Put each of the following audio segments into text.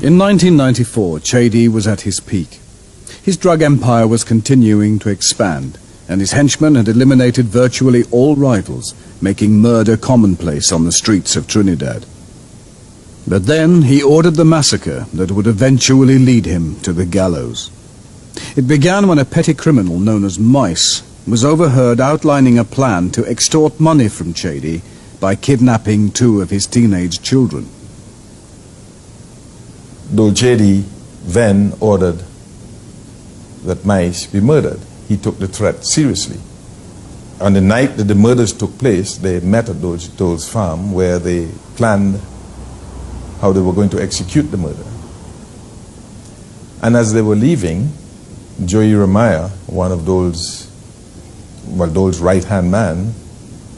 In 1994, Chedi was at his peak. His drug empire was continuing to expand, and his henchmen had eliminated virtually all rivals, making murder commonplace on the streets of Trinidad. But then he ordered the massacre that would eventually lead him to the gallows. It began when a petty criminal known as Mice was overheard outlining a plan to extort money from Chedi by kidnapping 2 of his teenage children. Though Chedi then ordered that Mice be murdered, he took the threat seriously. On the night that the murders took place, they met at Dole's farm where they planned how they were going to execute the murder. And as they were leaving, Joey Ramaya, one of Dole's right-hand man,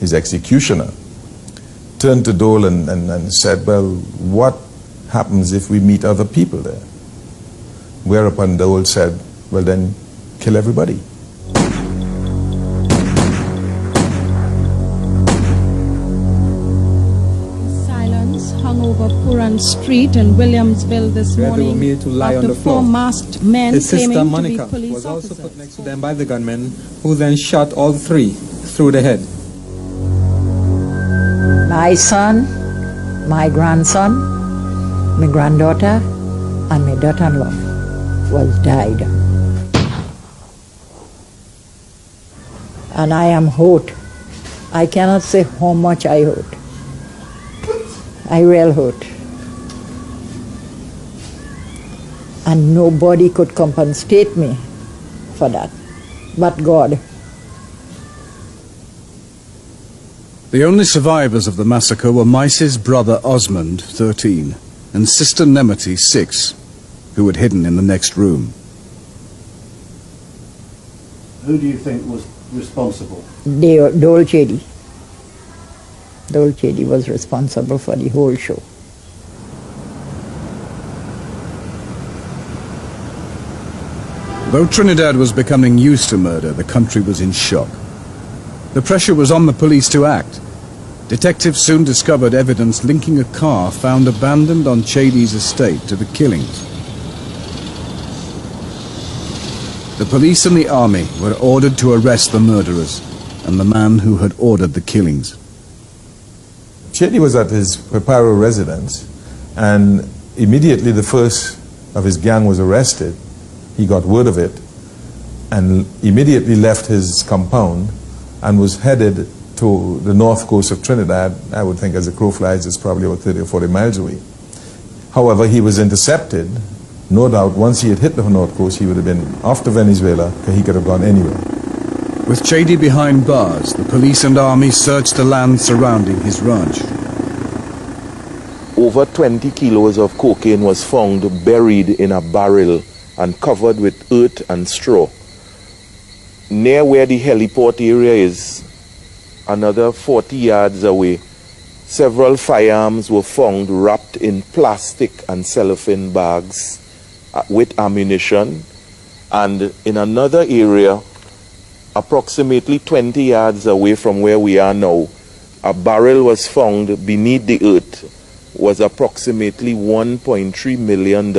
his executioner, turned to Dole and said, well, what happens if we meet other people there? Whereupon Dole said, well then, kill everybody. Silence hung over Puran Street in Williamsville this morning. They were made to lie on the 4 floor. masked men His sister claiming Monica to be police was also officers. put next to them by the gunmen, who then shot all 3 through the head. My son, my grandson, my granddaughter, and my daughter-in-law was died. And I am hurt. I cannot say how much I hurt. I real hurt. And nobody could compensate me for that, but God. The only survivors of the massacre were Mice's brother Osmond, 13, and sister Nemeti, 6, who had hidden in the next room. Who do you think was responsible? Dole Chedi. Dole Chedi was responsible for the whole show. Though Trinidad was becoming used to murder, the country was in shock. The pressure was on the police to act. Detectives soon discovered evidence linking a car found abandoned on Chedi's estate to the killings. The police and the army were ordered to arrest the murderers and the man who had ordered the killings. Chedi was at his Peparo residence, and immediately the first of his gang was arrested. He got word of it and immediately left his compound and was headed to the north coast of Trinidad. I would think as the crow flies, it's probably about 30 or 40 miles away. However, he was intercepted. No doubt, once he had hit the north coast, he would have been off to Venezuela, because he could have gone anywhere. With Chedi behind bars, the police and army searched the land surrounding his ranch. Over 20 kilos of cocaine was found buried in a barrel and covered with earth and straw. Near where the heliport area is, another 40 yards away, several firearms were found wrapped in plastic and cellophane bags with ammunition. And in another area, approximately 20 yards away from where we are now, a barrel was found beneath the earth, was approximately $1.3 million.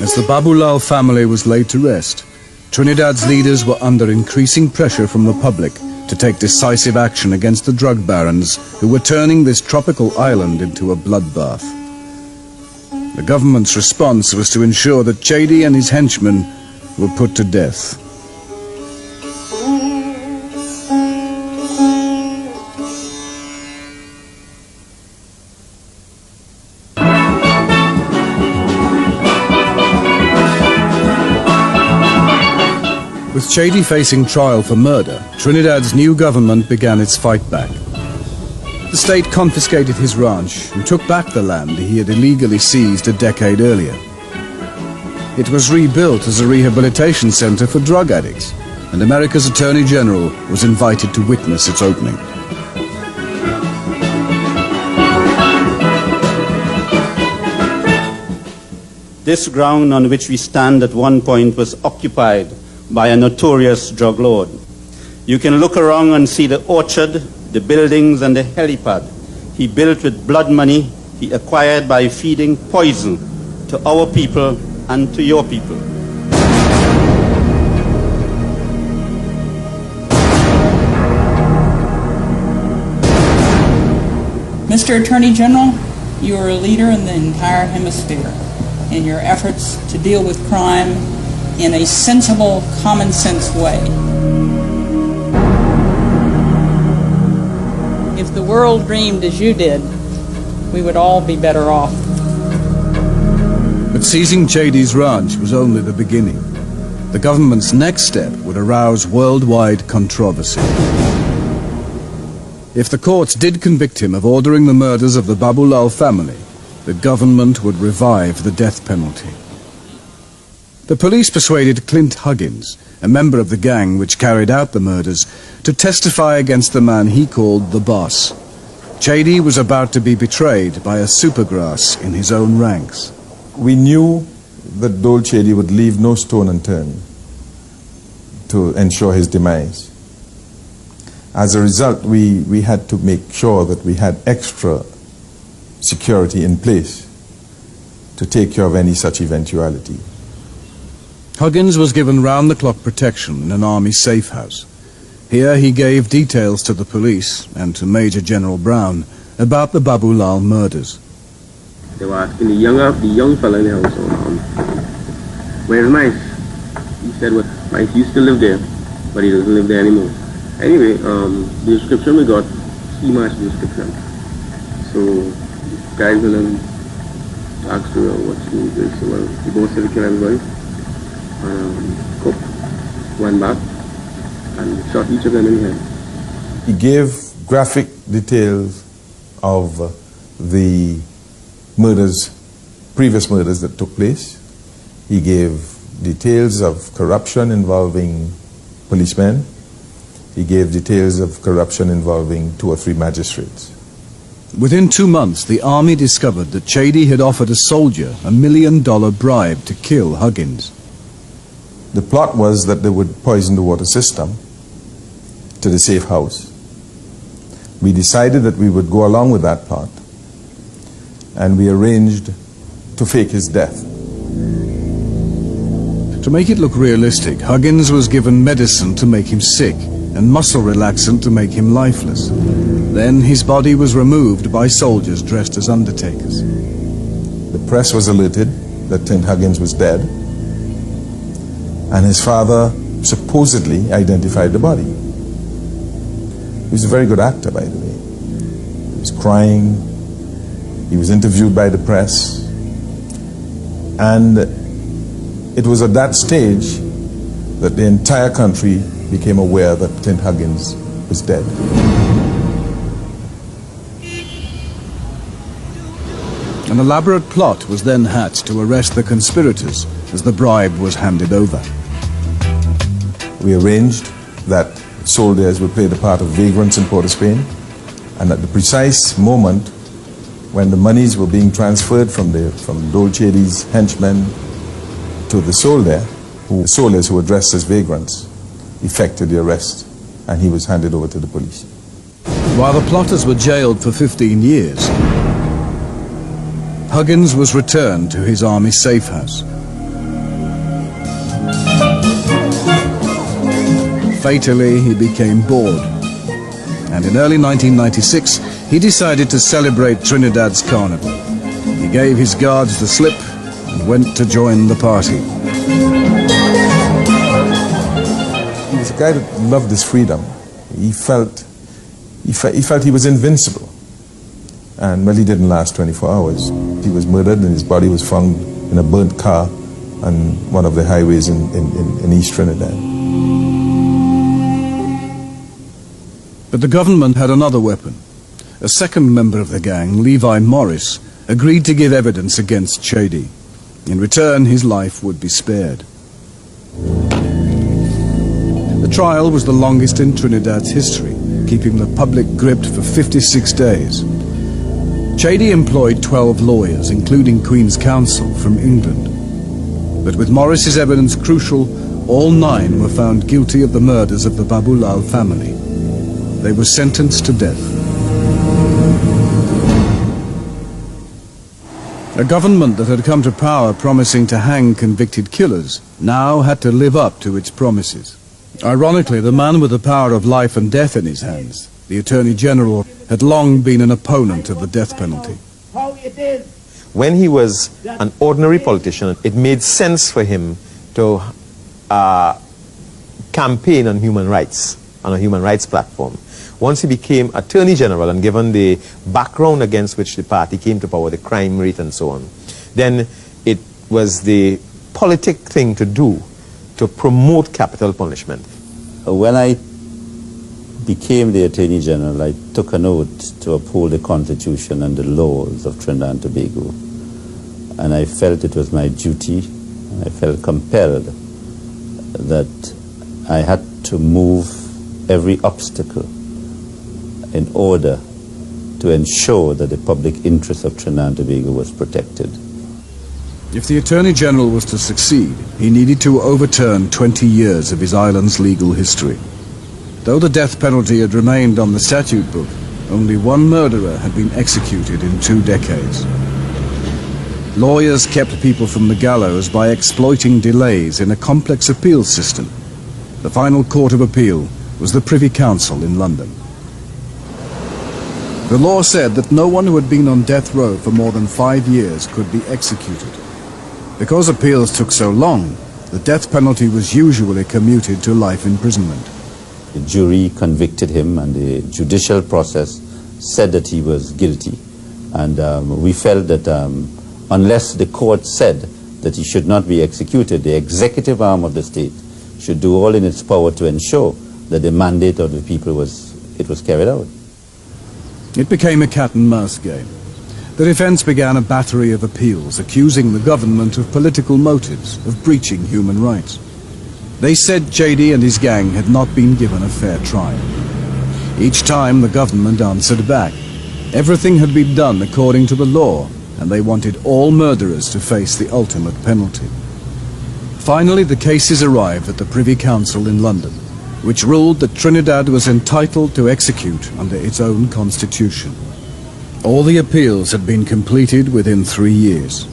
As the Babulal family was laid to rest, Trinidad's leaders were under increasing pressure from the public to take decisive action against the drug barons who were turning this tropical island into a bloodbath. The government's response was to ensure that Chedi and his henchmen were put to death. With Chedi facing trial for murder, Trinidad's new government began its fight back. The state confiscated his ranch and took back the land he had illegally seized a decade earlier. It was rebuilt as a rehabilitation center for drug addicts, and America's Attorney General was invited to witness its opening. This ground on which we stand at one point was occupied by a notorious drug lord. You can look around and see the orchard, the buildings, and the helipad he built with blood money he acquired by feeding poison to our people and to your people. Mr. Attorney General, you are a leader in the entire hemisphere in your efforts to deal with crime in a sensible, common-sense way. If the world dreamed as you did, we would all be better off. But seizing Chady's ranch was only the beginning. The government's next step would arouse worldwide controversy. If the courts did convict him of ordering the murders of the Babulal family, the government would revive the death penalty. The police persuaded Clint Huggins, a member of the gang which carried out the murders, to testify against the man he called the boss. Chady was about to be betrayed by a supergrass in his own ranks. We knew that Dole Chady would leave no stone unturned to ensure his demise. As a result, we had to make sure that we had extra security in place to take care of any such eventuality. Huggins was given round-the-clock protection in an army safe house. Here he gave details to the police and to Major General Brown about the Babulal murders. They were asking the young fella in the house, where's Mice? He said, well, Mice used to live there, but he doesn't live there anymore. Anyway, the description we got, ski match description. So, guys went and asked her what's the place. So, well, he both said to kill everybody. Cook, went back, and shot each of them in the head. He gave graphic details of the murders, previous murders that took place. He gave details of corruption involving policemen. He gave details of corruption involving 2 or 3 magistrates. Within 2 months, the army discovered that Chady had offered a soldier $1 million bribe to kill Huggins. The plot was that they would poison the water system to the safe house. We decided that we would go along with that plot, and we arranged to fake his death. To make it look realistic, Huggins was given medicine to make him sick and muscle relaxant to make him lifeless. Then his body was removed by soldiers dressed as undertakers. The press was alerted that Clint Huggins was dead, and his father supposedly identified the body. He was a very good actor, by the way. He was crying, he was interviewed by the press, and it was at that stage that the entire country became aware that Clint Huggins was dead. An elaborate plot was then hatched to arrest the conspirators as the bribe was handed over. We arranged that soldiers would play the part of vagrants in Port of Spain, and at the precise moment when the monies were being transferred from Dole Chady's henchmen to the soldiers who were dressed as vagrants, effected the arrest, and he was handed over to the police. While the plotters were jailed for 15 years, Huggins was returned to his army safe house. Fatally, he became bored, and in early 1996, he decided to celebrate Trinidad's carnival. He gave his guards the slip and went to join the party. He was a guy that loved his freedom. He felt he was invincible. And well, he didn't last 24 hours. He was murdered and his body was found in a burnt car on one of the highways in East Trinidad. But the government had another weapon. A second member of the gang, Levi Morris, agreed to give evidence against Chady. In return, his life would be spared. The trial was the longest in Trinidad's history, keeping the public gripped for 56 days. Chady employed 12 lawyers, including Queen's Counsel from England. But with Morris's evidence crucial, all 9 were found guilty of the murders of the Babulal family. They were sentenced to death. A government that had come to power promising to hang convicted killers now had to live up to its promises. Ironically, the man with the power of life and death in his hands, the Attorney General, had long been an opponent of the death penalty. When he was an ordinary politician, it made sense for him to campaign on human rights, on a human rights platform. Once he became Attorney General, and given the background against which the party came to power, the crime rate and so on, then it was the politic thing to do to promote capital punishment. When I became the Attorney General, I took an oath to uphold the Constitution and the laws of Trinidad and Tobago. And I felt it was my duty, I felt compelled that I had to move every obstacle in order to ensure that the public interest of Trinidad and Tobago was protected. If the Attorney General was to succeed, he needed to overturn 20 years of his island's legal history. Though the death penalty had remained on the statute book, only 1 murderer had been executed in 2 decades. Lawyers kept people from the gallows by exploiting delays in a complex appeals system. The final court of appeal was the Privy Council in London. The law said that no one who had been on death row for more than 5 years could be executed. Because appeals took so long, the death penalty was usually commuted to life imprisonment. The jury convicted him and the judicial process said that he was guilty. And we felt that unless the court said that he should not be executed, the executive arm of the state should do all in its power to ensure that the mandate of the people was carried out. It became a cat-and-mouse game. The defense began a battery of appeals accusing the government of political motives, of breaching human rights. They said JD and his gang had not been given a fair trial. Each time the government answered back. Everything had been done according to the law, and they wanted all murderers to face the ultimate penalty. Finally, the cases arrived at the Privy Council in London, which ruled that Trinidad was entitled to execute under its own constitution. All the appeals had been completed within 3 years.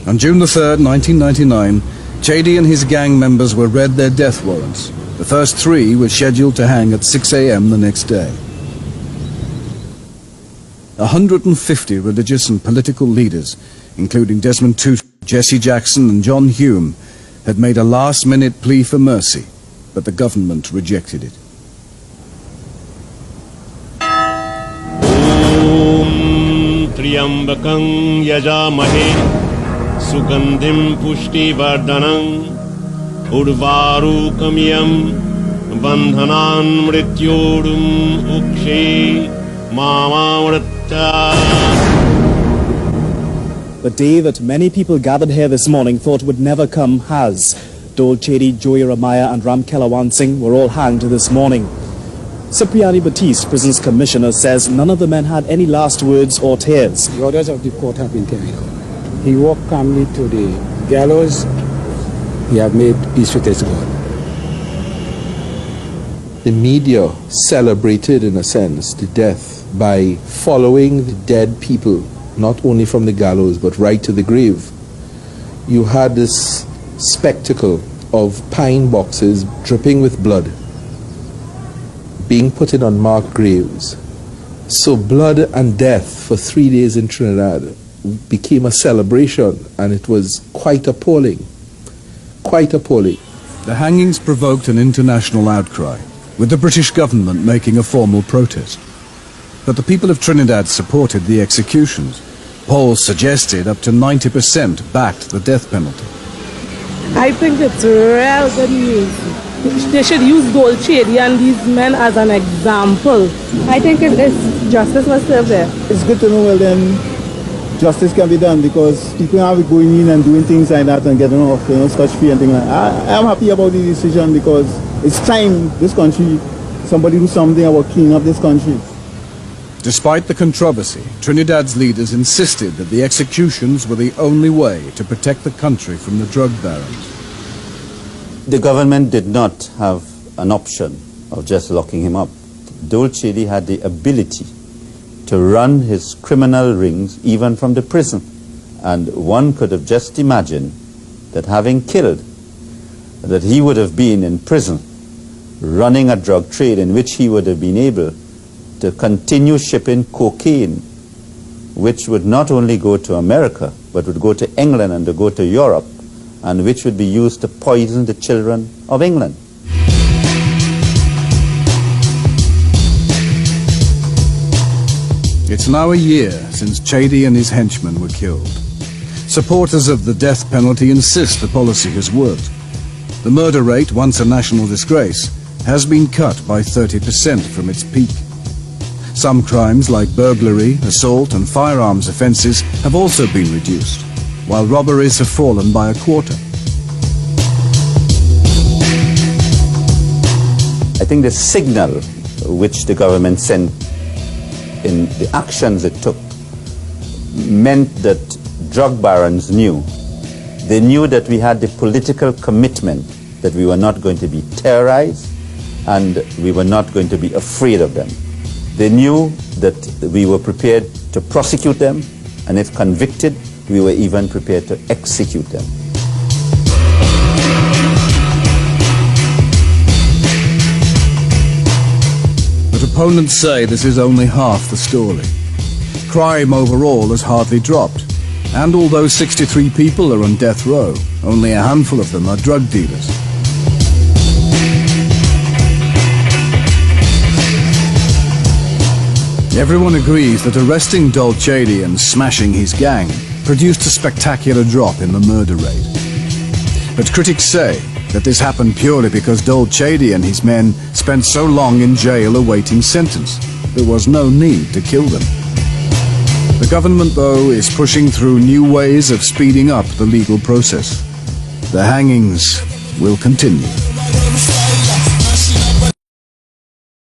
On June the 3rd, 1999, JD and his gang members were read their death warrants. The first 3 were scheduled to hang at 6 a.m. the next day. 150 religious and political leaders, including Desmond Tutu, Jesse Jackson and John Hume, had made a last-minute plea for mercy, but the government rejected it. Triyambakam yajamahe sugandhim pushtivardhanam urvarukamyam bandhanan mrityodum ukshe mamamritta. The day that many people gathered here this morning thought would never come has. Dole Chedi, Joey Ramaya and Ram Kelawan Singh were all hanged this morning. Cipriani Batiste, prison's commissioner, says none of the men had any last words or tears. The orders of the court have been carried out. He walked calmly to the gallows. He have made peace with his God. The media celebrated, in a sense, the death by following the dead people, not only from the gallows, but right to the grave. You had this spectacle of pine boxes dripping with blood being put in unmarked graves. So blood and death for 3 days in Trinidad became a celebration, and it was quite appalling. Quite appalling. The hangings provoked an international outcry, with the British government making a formal protest. But the people of Trinidad supported the executions. Polls suggested up to 90% backed the death penalty. I think it's real good news. They should use Dole Chedi and these men as an example. I think justice must serve there. It's good to know, well then, justice can be done, because people are going in and doing things like that and getting off, scotch free and things like that. I am happy about the decision, because it's time this country, somebody do something about cleaning up this country. Despite the controversy, Trinidad's leaders insisted that the executions were the only way to protect the country from the drug barons. The government did not have an option of just locking him up. Dole Chedi had the ability to run his criminal rings even from the prison. And one could have just imagined that having killed, that he would have been in prison running a drug trade in which he would have been able to continue shipping cocaine, which would not only go to America, but would go to England and to go to Europe, and which would be used to poison the children of England. It's now a year since Chedi and his henchmen were killed. Supporters of the death penalty insist the policy has worked. The murder rate, once a national disgrace, has been cut by 30% from its peak. Some crimes like burglary, assault and firearms offences have also been reduced, while robberies have fallen by a quarter. I think the signal which the government sent in the actions it took meant that drug barons knew. They knew that we had the political commitment that we were not going to be terrorized and we were not going to be afraid of them. They knew that we were prepared to prosecute them, and if convicted, we were even prepared to execute them. But opponents say this is only half the story. Crime overall has hardly dropped, and although 63 people are on death row, only a handful of them are drug dealers. Everyone agrees that arresting Dole Chedi and smashing his gang produced a spectacular drop in the murder rate. But critics say that this happened purely because Dole Chedi and his men spent so long in jail awaiting sentence. There was no need to kill them. The government, though, is pushing through new ways of speeding up the legal process. The hangings will continue.